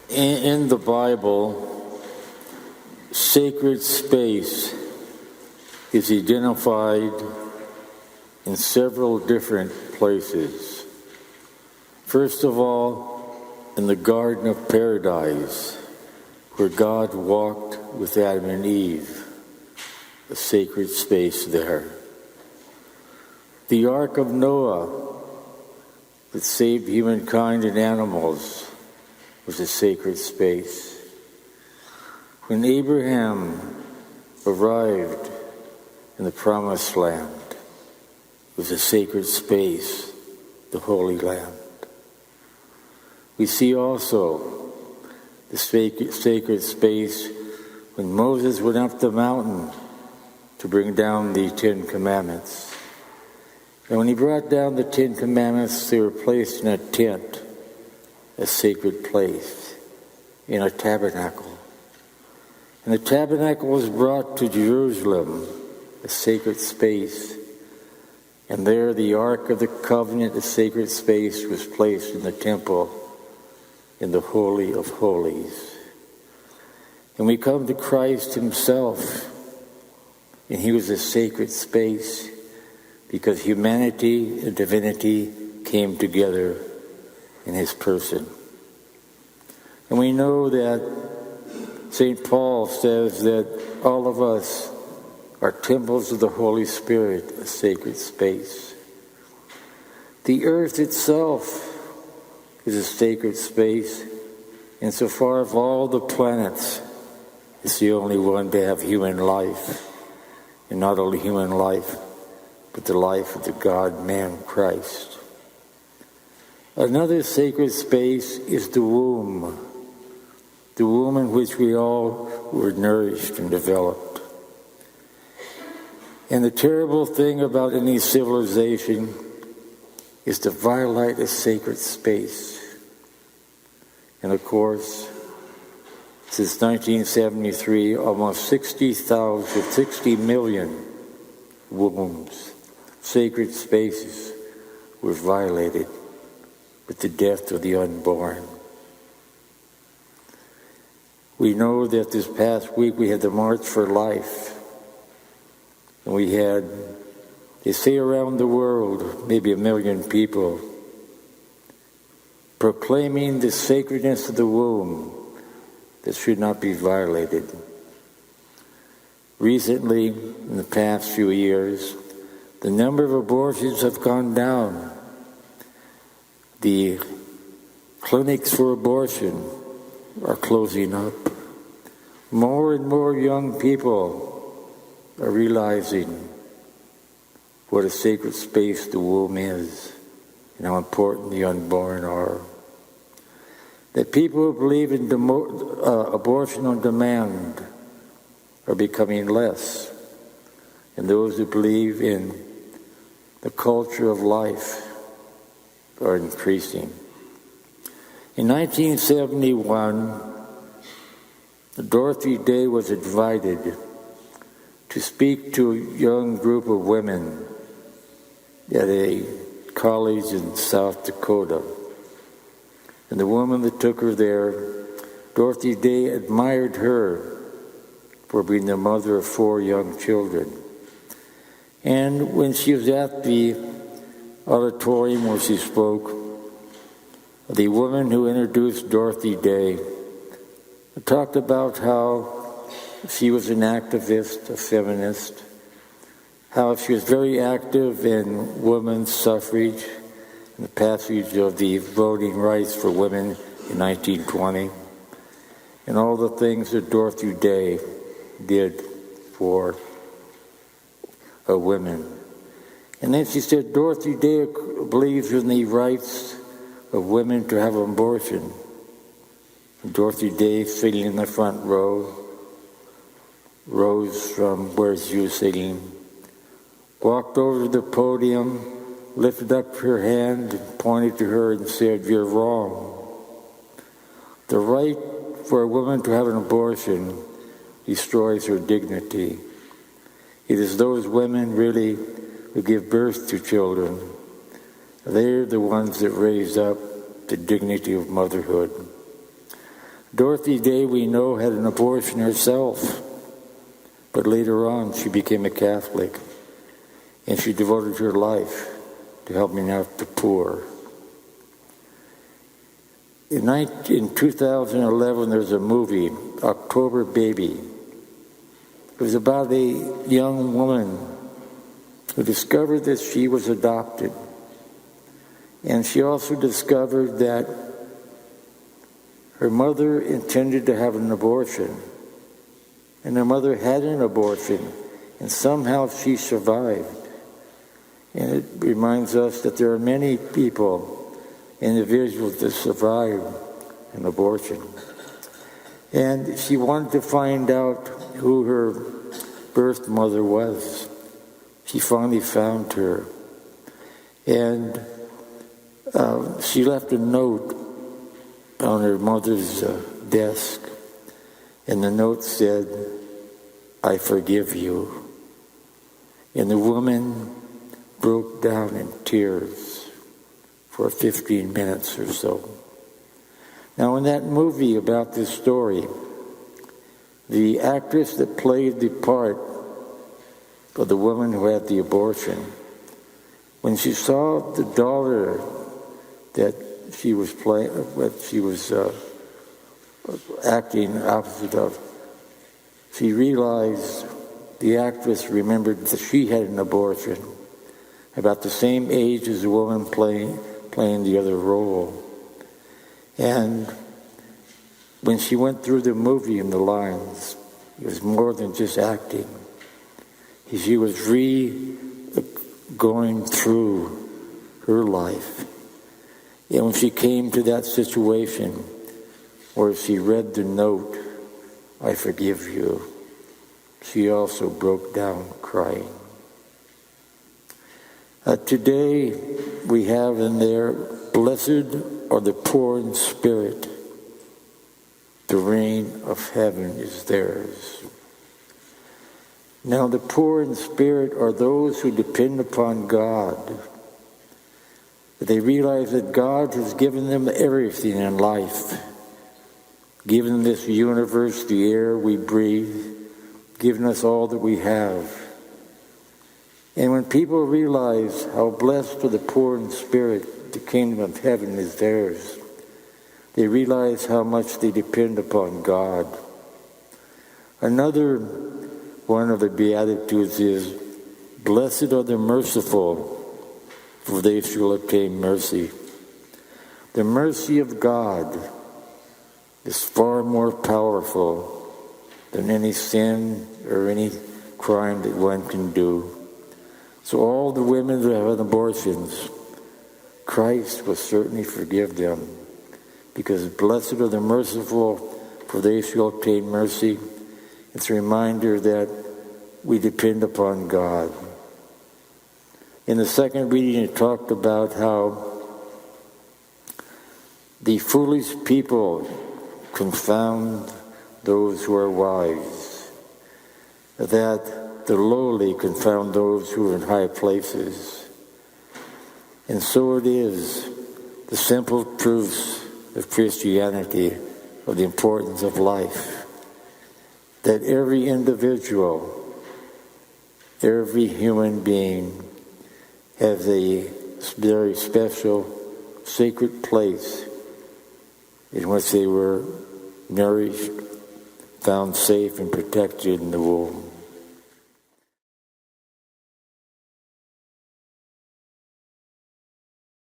In the Bible, sacred space is identified in several different places. First of all, in the Garden of Paradise, where God walked with Adam and Eve, a sacred space there. The Ark of Noah that saved humankind and animals was a sacred space. When Abraham arrived in the Promised Land, it was a sacred space, the Holy Land. We see also the sacred space when Moses went up the mountain to bring down the Ten Commandments. And when he brought down the Ten Commandments, they were placed in a tent, a sacred place, in a tabernacle. And the tabernacle was brought to Jerusalem, a sacred space. And there the Ark of the Covenant, a sacred space, was placed in the temple, in the Holy of Holies. And we come to Christ himself, and he was a sacred space because humanity and divinity came together in his person. And we know that St. Paul says that all of us are temples of the Holy Spirit, a sacred space. The earth itself is a sacred space. Insofar as all the planets, it's the only one to have human life. And not only human life, but the life of the God-man Christ. Another sacred space is the womb in which we all were nourished and developed. And the terrible thing about any civilization is to violate a sacred space. And of course, since 1973, almost 60 million wombs, sacred spaces, were violated with the death of the unborn. We know that this past week we had the March for Life. And we had, they say around the world, maybe 1 million people proclaiming the sacredness of the womb that should not be violated. Recently, in the past few years, the number of abortions have gone down. The clinics for abortion are closing up. More and more young people are realizing what a sacred space the womb is and how important the unborn are. That people who believe in abortion on demand are becoming less, and those who believe in the culture of life are increasing. In 1971, Dorothy Day was invited to speak to a young group of women at a college in South Dakota. And the woman that took her there, Dorothy Day, admired her for being the mother of 4 young children. And when she was at the auditorium where she spoke, the woman who introduced Dorothy Day talked about how she was an activist, a feminist, how she was very active in women's suffrage and the passage of the voting rights for women in 1920, and all the things that Dorothy Day did for women. And then she said Dorothy Day believes in the rights of women to have an abortion. And Dorothy Day, sitting in the front row, rose from where she was sitting, walked over to the podium, lifted up her hand and pointed to her and said, "You're wrong. The right for a woman to have an abortion destroys her dignity. It is those women really who give birth to children. They're the ones that raise up the dignity of motherhood." Dorothy Day, we know, had an abortion herself, but later on she became a Catholic, and she devoted her life to helping out the poor. In 2011, there's a movie, October Baby. It was about a young woman who discovered that she was adopted. And she also discovered that her mother intended to have an abortion. And her mother had an abortion, and somehow she survived. And it reminds us that there are many people, individuals that survive an abortion. And she wanted to find out who her birth mother was. She finally found her. And she left a note on her mother's desk. And the note said, "I forgive you." And the woman broke down in tears for 15 minutes or so. Now, in that movie about this story, the actress that played the part of the woman who had the abortion, when she saw the daughter that she was playing, what she was acting opposite of, she realized, the actress remembered that she had an abortion about the same age as the woman playing the other role. And when she went through the movie in the lines, it was more than just acting. She was going through her life. And when she came to that situation where she read the note, "I forgive you," she also broke down crying. Today we have in there, "Blessed are the poor in spirit. The reign of heaven is theirs." Now, the poor in spirit are those who depend upon God. They realize that God has given them everything in life, given them this universe, the air we breathe, given us all that we have. And when people realize how blessed are the poor in spirit, the kingdom of heaven is theirs, they realize how much they depend upon God. Another one of the Beatitudes is, "Blessed are the merciful, for they shall obtain mercy." The mercy of God is far more powerful than any sin or any crime that one can do. So all the women that have abortions, Christ will certainly forgive them, because blessed are the merciful, for they shall obtain mercy. It's a reminder that we depend upon God. In the second reading, it talked about how the foolish people confound those who are wise, that the lowly confound those who are in high places. And so it is, the simple truths of Christianity, of the importance of life, that every individual, every human being has a very special, sacred place in which they were nourished, found safe and protected in the womb.